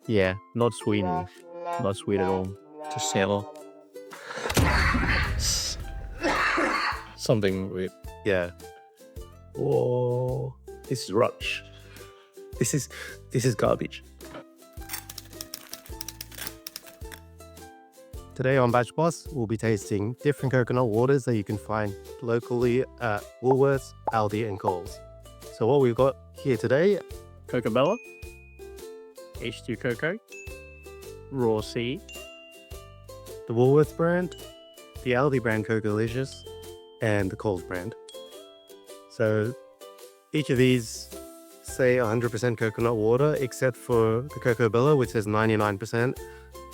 Yeah, not sweetened. Not sweet at all. Just sour. Something with, yeah. Whoa, this is rubbish. This is garbage. Today on Batch Boss, we'll be tasting different coconut waters that you can find locally at Woolworths, Aldi and Coles. So what we've got here today, Cocobella, H2 Cocoa, rawc, the Woolworths brand, the Aldi brand Cocolicious, and the Coles brand. So each of these say 100% coconut water, except for the Cocobella, which says 99%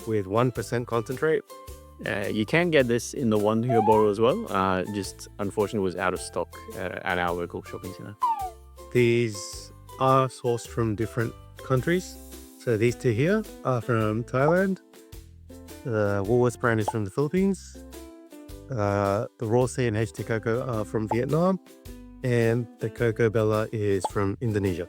with 1% concentrate. you can get this in the 1 liter bottle as well. Just unfortunately was out of stock at our local shopping center. These are sourced from different countries. So these two here are from Thailand. The Woolworths brand is from the Philippines. The rawc and H2 Cocoa are from Vietnam. And the Cocobella is from Indonesia.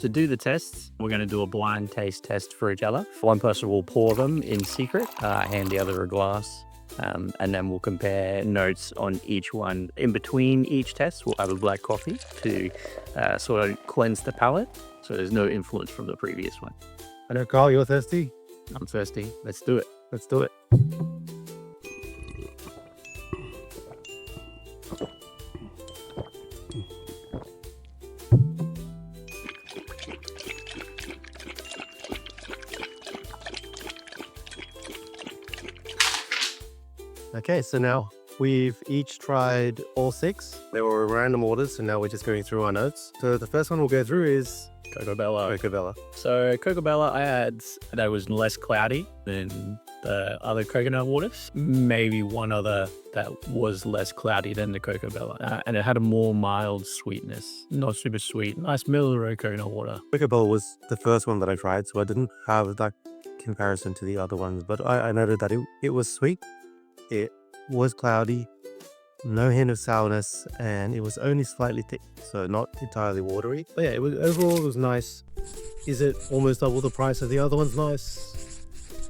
To do the tests, we're going to do a blind taste test for each other. One person will pour them in secret, hand the other a glass, and then we'll compare notes on each one. In between each test, we'll have a black coffee to sort of cleanse the palate, so there's no influence from the previous one. I know, Carl, you're thirsty? I'm thirsty. Let's do it. Let's do it. Okay, so now we've each tried all 6. They were random orders, so now we're just going through our notes. So the first one we'll go through is Cocobella. So Cocobella, I had that was less cloudy than the other coconut waters. Maybe one other that was less cloudy than the Cocobella. And it had a more mild sweetness. Not super sweet. Nice middle coconut water. Cocobella was the first one that I tried, so I didn't have that comparison to the other ones, but I noted that it was sweet. It was cloudy, no hint of sourness, and it was only slightly thick, so not entirely watery. But yeah, overall it was nice. Is it almost double the price of the other ones? Nice.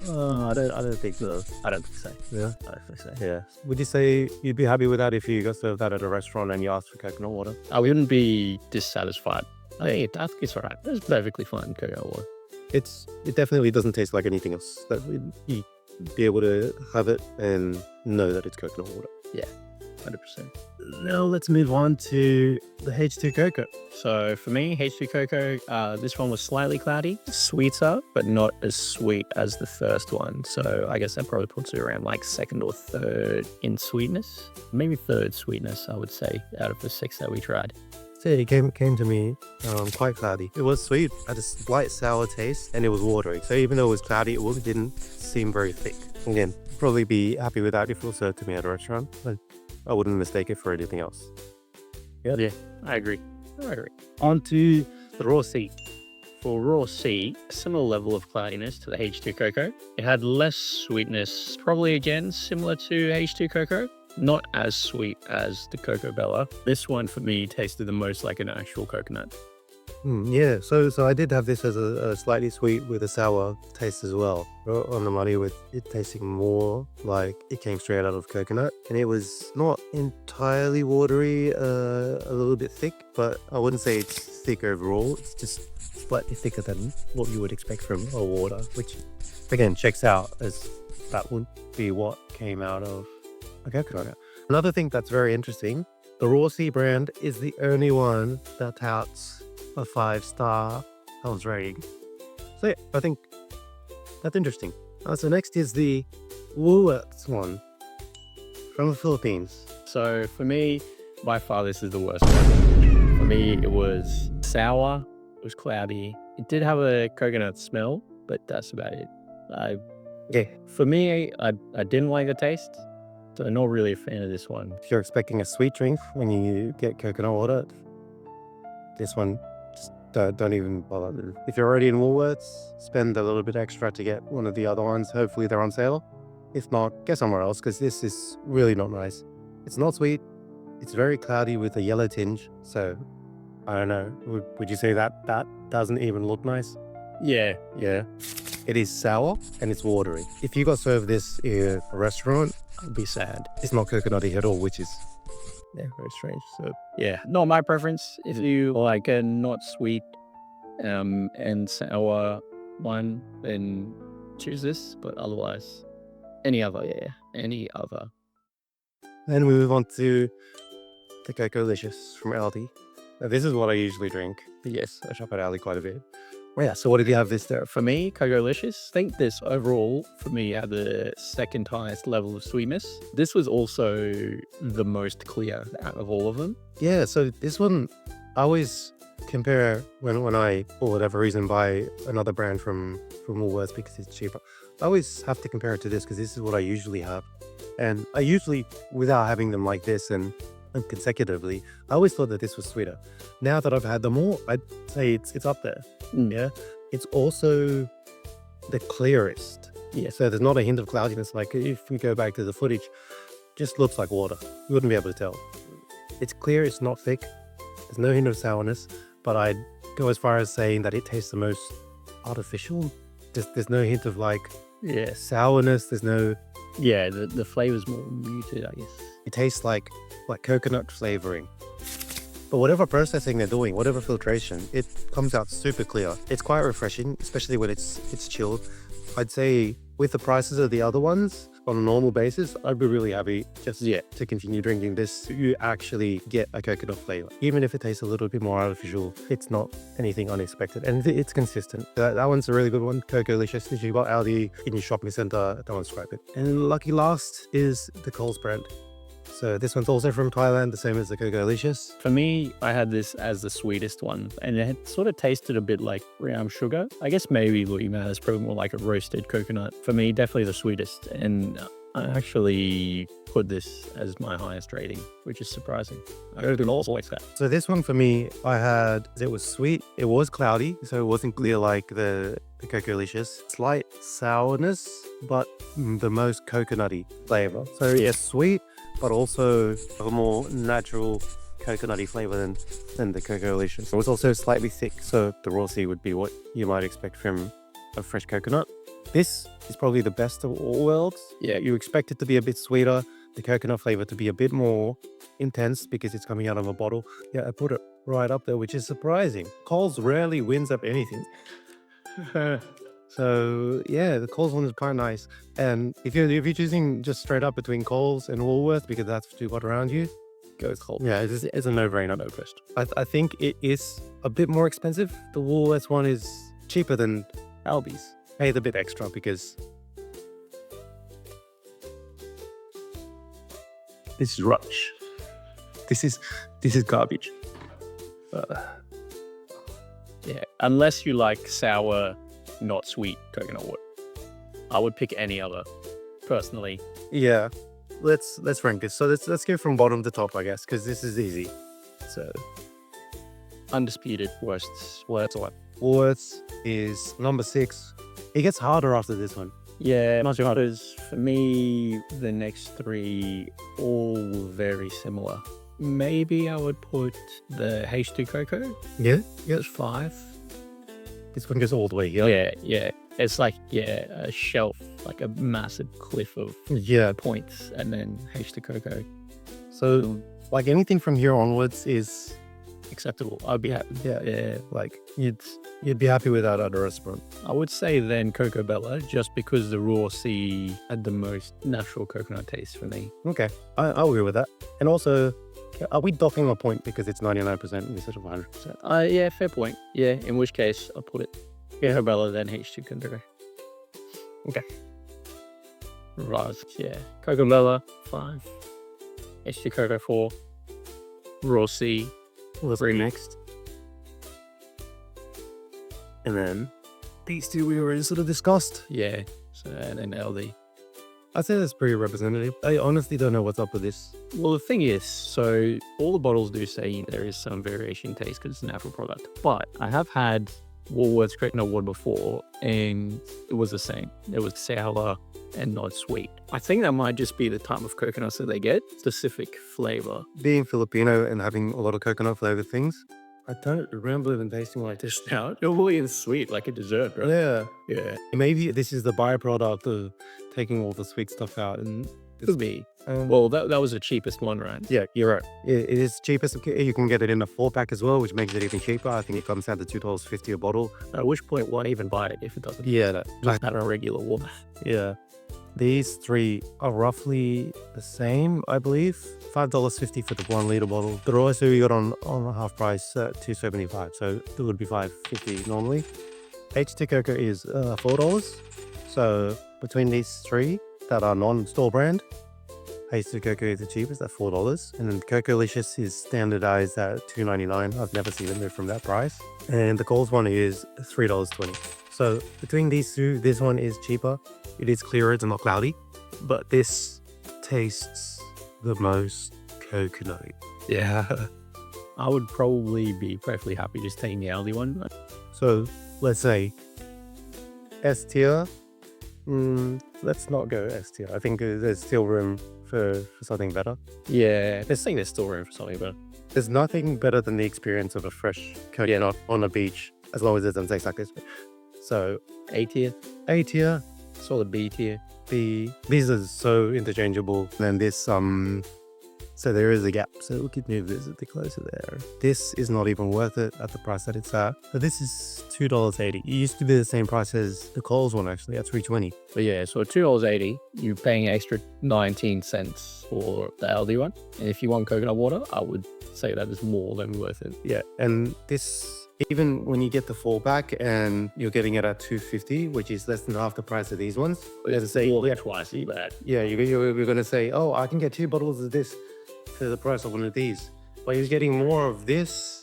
I don't think so. I don't think so. Yeah. I don't think so. Yeah. Would you say you'd be happy with that if you got served that at a restaurant and you asked for coconut water? I wouldn't be dissatisfied. I think it's alright. It's perfectly fine coconut water. It definitely doesn't taste like anything else. That you be able to have it and know that it's coconut water. Yeah, 100%. Now let's move on to the H2 Cocoa. So for me, H2 Cocoa, this one was slightly cloudy, sweeter, but not as sweet as the first one. So I guess that probably puts it around like 2nd or 3rd in sweetness. Maybe 3rd sweetness, I would say, out of the 6 that we tried. So it came to me quite cloudy. It was sweet, had a slight sour taste, and it was watery. So even though it was cloudy, it didn't seem very thick. Again, probably be happy with that if it was served to me at a restaurant, but I wouldn't mistake it for anything else. Yeah, I agree. On to the rawc. For rawc, similar level of cloudiness to the H2 Cocoa. It had less sweetness, probably again similar to H2 Cocoa. Not as sweet as the Cocobella. This one for me tasted the most like an actual coconut. Yeah, so I did have this as a slightly sweet with a sour taste as well. On the money with it tasting more like it came straight out of coconut. And it was not entirely watery, a little bit thick, but I wouldn't say it's thick overall. It's just slightly thicker than what you would expect from a water, which again checks out as that would be what came out of a coconut. Another thing that's very interesting, the rawc brand is the only one that touts a 5-star health rating. So yeah, I think that's interesting. So next is the Woolworths one from the Philippines. So for me, by far this is the worst one. For me, it was sour, it was cloudy. It did have a coconut smell, but that's about it. For me, I didn't like the taste. So I'm not really a fan of this one. If you're expecting a sweet drink when you get coconut water, this one, just don't even bother. If you're already in Woolworths, spend a little bit extra to get one of the other ones. Hopefully they're on sale. If not, get somewhere else because this is really not nice. It's not sweet. It's very cloudy with a yellow tinge. So I don't know. Would you say that doesn't even look nice? Yeah. It is sour and it's watery. If you got served this in a restaurant, I'd be sad. it's not coconutty at all, which is Yeah, very strange. So yeah, not my preference. If you like a not sweet and sour one, then choose this. But otherwise, any other, yeah, any other. Then we move on to the Cocolicious from Aldi. Now, this is what I usually drink. But yes, I shop at Aldi quite a bit. Yeah, so what did you have this there? For me, Cocolicious, I think this overall, for me, had the second highest level of sweetness. This was also the most clear out of all of them. Yeah, so this one, I always compare when I, for whatever reason, buy another brand from Woolworths because it's cheaper. I always have to compare it to this because this is what I usually have. And I usually, without having them like this and consecutively, I always thought that this was sweeter. Now that I've had them all, I'd say it's up there. Yeah, it's also the clearest. Yeah, so there's not a hint of cloudiness. Like if we go back to the footage, just looks like water. You wouldn't be able to tell. It's clear, it's not thick. There's no hint of sourness, but I'd go as far as saying that it tastes the most artificial. There's no hint of like sourness. There's no. Yeah, the flavor's more muted, I guess. It tastes like coconut flavoring. But whatever processing they're doing, whatever filtration, it comes out super clear. It's quite refreshing, especially when it's chilled. I'd say with the prices of the other ones, on a normal basis, I'd be really happy just to continue drinking this. You actually get a coconut flavor. Even if it tastes a little bit more artificial, it's not anything unexpected. And it's consistent. That one's a really good one. Cocolicious. If you got Aldi in your shopping center, don't scrape it. And lucky last is the Coles brand. So this one's also from Thailand, the same as the Cocolicious. For me, I had this as the sweetest one, and it sort of tasted a bit like brown sugar. I guess maybe what you meant is probably more like a roasted coconut. For me, definitely the sweetest, and I actually put this as my highest rating, which is surprising. I didn't always that. So this one for me, it was sweet. It was cloudy, so it wasn't clear like the Cocolicious. Slight sourness, but the most coconutty flavor. So yeah, sweet, but also a more natural coconutty flavor than the Cocolicious. It was also slightly thick, so the rawc would be what you might expect from a fresh coconut. This is probably the best of all worlds. Yeah, you expect it to be a bit sweeter, the coconut flavor to be a bit more intense because it's coming out of a bottle. Yeah, I put it right up there, which is surprising. Coles rarely wins up anything. So yeah, the Coles one is quite nice. And if you're choosing just straight up between Coles and Woolworths, because that's what you got around you, go Coles. Yeah, it's a no-brainer, no question. I think it is a bit more expensive. The Woolworths one is cheaper than Aldi's. Paid a bit extra because this is rubbish. This is garbage. Yeah, unless you like sour, not sweet coconut water, I would pick any other, personally. Yeah, let's rank this. So let's go from bottom to top, I guess, because this is easy. So Undisputed worst one. Woolworths is number 6. It gets harder after this one. Yeah, much harder. For me, the next 3 all very similar. Maybe I would put the H2 Cocoa. Yeah, It's 5. this one goes all the way here. Yeah. It's like, a shelf, like a massive cliff of points, and then H2 Cocoa. So like anything from here onwards is Acceptable. I'd be happy. yeah, like you'd be happy with that at a restaurant. I would say then Cocobella, just because the rawc had the most natural coconut taste for me. Okay, I'll agree with that. And also, are we docking a point because it's 99% instead of 100%? Yeah, fair point. Yeah, in which case I'll put it Cocobella then H2 Cocoa. Okay. Right, yeah. Cocobella 5, H2 Cocoa 4, rawc. Let's bring next. And then these two we already sort of discussed. Yeah, so and then aldi. I'd say that's pretty representative. I honestly don't know what's up with this. Well, the thing is, so all the bottles do say there is some variation in taste because it's an natural product. But I have had Woolworths coconut water before, and it was the same. It was sour and not sweet. I think that might just be the type of coconuts that they get, specific flavor. Being Filipino and having a lot of coconut flavored things, I don't remember them tasting like this now. Normally it's sweet, like a dessert, right? Yeah. Yeah. Maybe this is the byproduct of taking all the sweet stuff out, and Could be. um, Well, that was the cheapest one, right? yeah, you're right. It is cheapest. You can get it in a 4-pack as well, which makes it even cheaper. I think it comes out to $2.50 a bottle. At which point, why even buy it if it doesn't Yeah, just have a regular water? yeah. These three are roughly the same, I believe. $5.50 for the 1 liter bottle. The raw we got on half price at $2.75, so it would be $5.50 normally. HT Cocoa is $4. So between these three that are non-store brand, HT Cocoa is the cheapest at $4, and then Cocolicious is standardized at $2.99. I've never seen it move from that price. And the Coles one is $3.20. So between these two, this one is cheaper. It is clearer, it's not cloudy, but this tastes the most coconutty. Yeah. I would probably be perfectly happy just taking the Aldi one. So let's say S tier. Let's not go S tier. I think there's still room for something better. Yeah, there's still room for something better. There's nothing better than the experience of a fresh coconut on a beach, as long as it doesn't taste like this. So A tier, A tier, solid B tier. these are so interchangeable. And this so there is a gap. So we could move this a bit closer there. This is not even worth it at the price that it's at. So this is $2.80. It used to be the same price as the Coles one actually at $3.20. But yeah, so $2.80, you're paying an extra 19 cents for the Aldi one. And if you want coconut water, I would say that is more than worth it. Yeah, and this, even when you get the 4-pack and you're getting it at $2.50, which is less than half the price of these ones. Let's say twice as bad. Yeah, you're going to say, oh, I can get 2 bottles of this for the price of one of these. But you're getting more of this.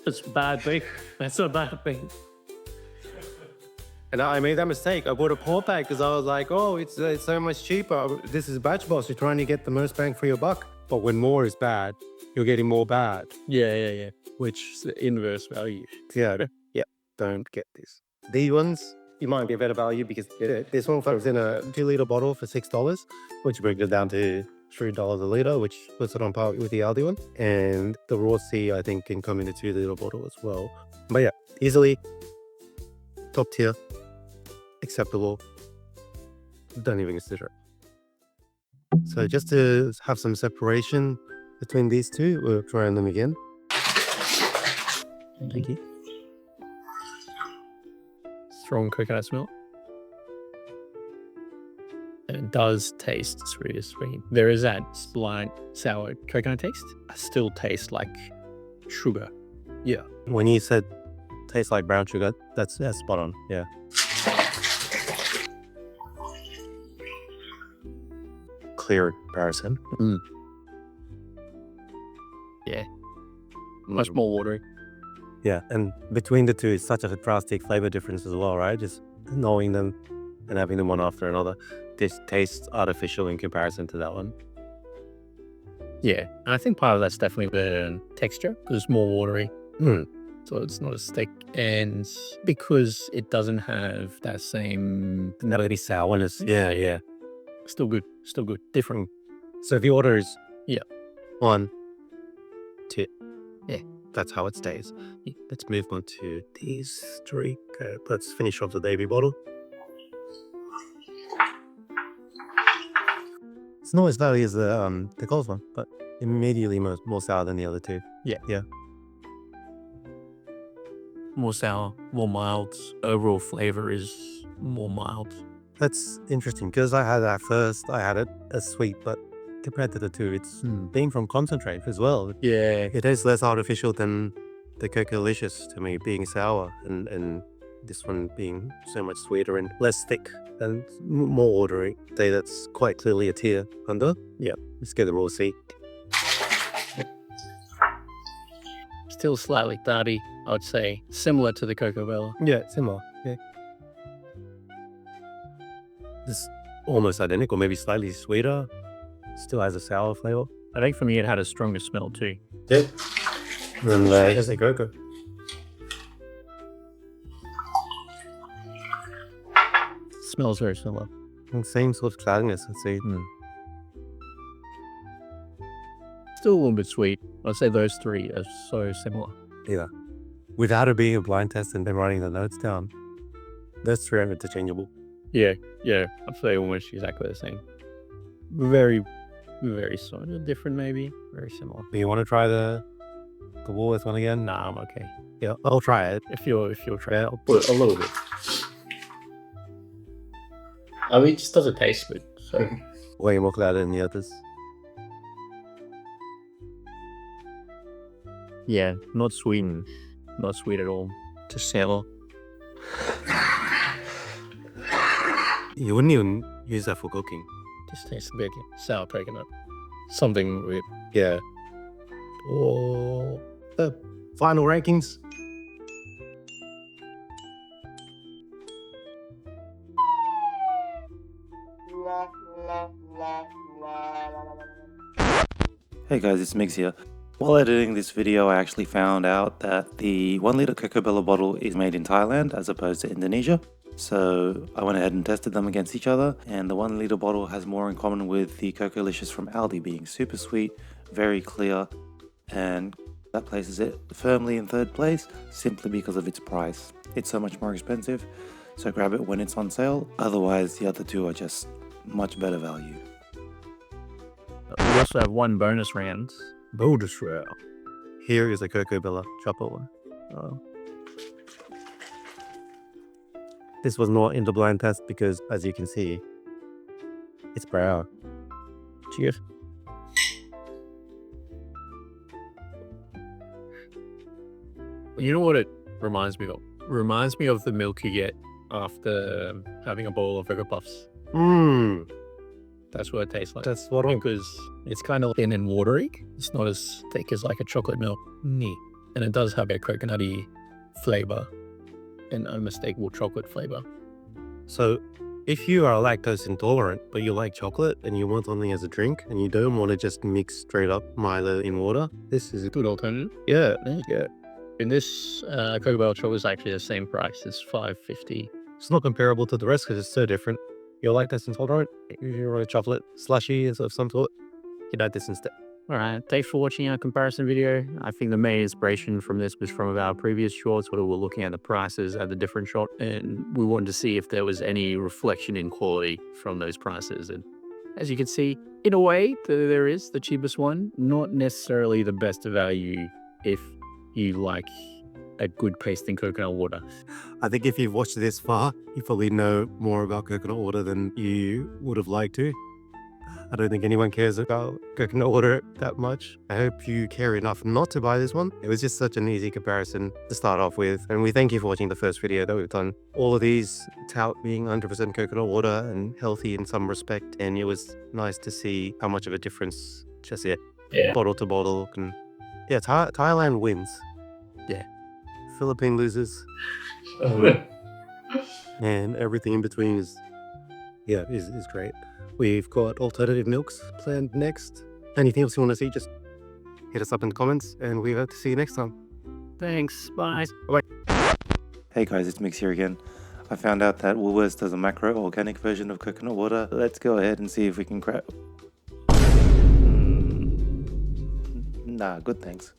That's a bad thing. That's a bad thing. And I made that mistake. I bought a 4-pack because I was like, oh, it's so much cheaper. This is batch boss. You're trying to get the most bang for your buck. But when more is bad, you're getting more bad. Yeah. Which is the inverse value. Yeah, don't get this. These ones, you might get better value because this one comes in a 2-liter bottle for $6, which brings it down to $3 a liter, which puts it on par with the Aldi one. And the rawc, I think, can come in a 2-liter bottle as well. But yeah, easily top tier, acceptable. Don't even consider it. So just to have some separation between these two, we'll try them again. Thank you. Strong coconut smell. And it does taste sweet. There is that slight sour coconut taste. I still taste like sugar. Yeah. When you said tastes like brown sugar, that's spot on. Yeah. Clear comparison. Yeah. Much more watery. Yeah, and between the two, it's such a drastic flavor difference as well, right? Just knowing them and having them one after another. This tastes artificial in comparison to that one. Yeah, and I think part of that's definitely the texture, because it's more watery. So it's not as thick, and because it doesn't have that same Nutty sourness. Yeah. Still good. Different. So if the order is 1, 2, Yeah. that's how it stays. Let's move on to these 3. Okay, let's finish off the baby bottle. It's not as value as the Coles one, but immediately more sour than the other two. Yeah. More sour, more mild. Overall flavor is more mild. That's interesting because I had that first. I had it as sweet, but compared to the two, it's being from concentrate as well. Yeah. It tastes less artificial than the Cocolicious to me, being sour, and this one being so much sweeter and less thick and more watery. I'd say that's quite clearly a tier under. Yeah, let's get the rawc. Still slightly cloudy, I would say. Similar to the Cocobella. Yeah, similar. Yeah. This almost identical, maybe slightly sweeter. Still has a sour flavor. I think for me it had a stronger smell too. Yeah. And here's the cocoa. Smells very similar. And same sort of cloudiness, I'd say. Still a little bit sweet. I'd say those three are so similar. either. Without it being a blind test and then writing the notes down, those three are interchangeable. Yeah, I'd say almost exactly the same. Very, very sort of different, maybe. Very similar. Do you want to try the Woolworths one again? Nah, I'm okay. Yeah, I'll try it. If you'll try it, I'll put a little bit. I mean, it just doesn't taste good. So Way more cloudy than the others. yeah, not sweet at all. Just sour. You wouldn't even use that for cooking. Just tastes a bit sour coconut. Something with Yeah. Oh, the final rankings. Hey guys, it's Migs here. While editing this video, I actually found out that the 1 litre Cocobella bottle is made in Thailand as opposed to Indonesia. So I went ahead and tested them against each other, and the 1 litre bottle has more in common with the Cocolicious from Aldi, being super sweet, very clear, and that places it firmly in third place simply because of its price. It's so much more expensive, so grab it when it's on sale. Otherwise, the other two are just much better value. we also have one bonus round. Bonus round. Here is a Cocobella chocolate one. This was not in the blind test because, as you can see, it's brown. Cheers. You know what it reminds me of? Reminds me of the milk you get after having a bowl of Vigor Puffs. Mmm. That's what it tastes like. That's what I'm. Because it's kind of thin and watery. It's not as thick as like a chocolate milk. And it does have a coconutty flavor, an unmistakable chocolate flavor. So, if you are lactose intolerant, but you like chocolate and you want something as a drink and you don't want to just mix straight up Milo in water, this is a Good alternative. yeah. Yeah. And this Cocobella chocolate is actually the same price. It's $5.50. It's not comparable to the rest because it's so different. You're lactose intolerant, you want a chocolate slushy of some sort, you know this instead. All right, thanks for watching our comparison video. I think the main inspiration from this was from our previous shorts where we were looking at the prices at the different shop, and we wanted to see if there was any reflection in quality from those prices. And as you can see, in a way, there is the cheapest one, not necessarily the best value if you like a good tasting coconut water. I think if you've watched this far, you probably know more about coconut water than you would have liked to. I don't think anyone cares about coconut water that much. I hope you care enough not to buy this one. It was just such an easy comparison to start off with. And we thank you for watching the first video that we've done. All of these tout being 100% coconut water and healthy in some respect. And it was nice to see how much of a difference just bottle to bottle. And yeah, Thailand wins. Yeah. Philippine loses. And everything in between is great. We've got alternative milks planned next. Anything else you want to see, just hit us up in the comments, and we hope to see you next time. Thanks, bye. Hey guys, it's Mix here again. I found out that Woolworths does a macro organic version of coconut water. Let's go ahead and see if we can Nah, good thanks.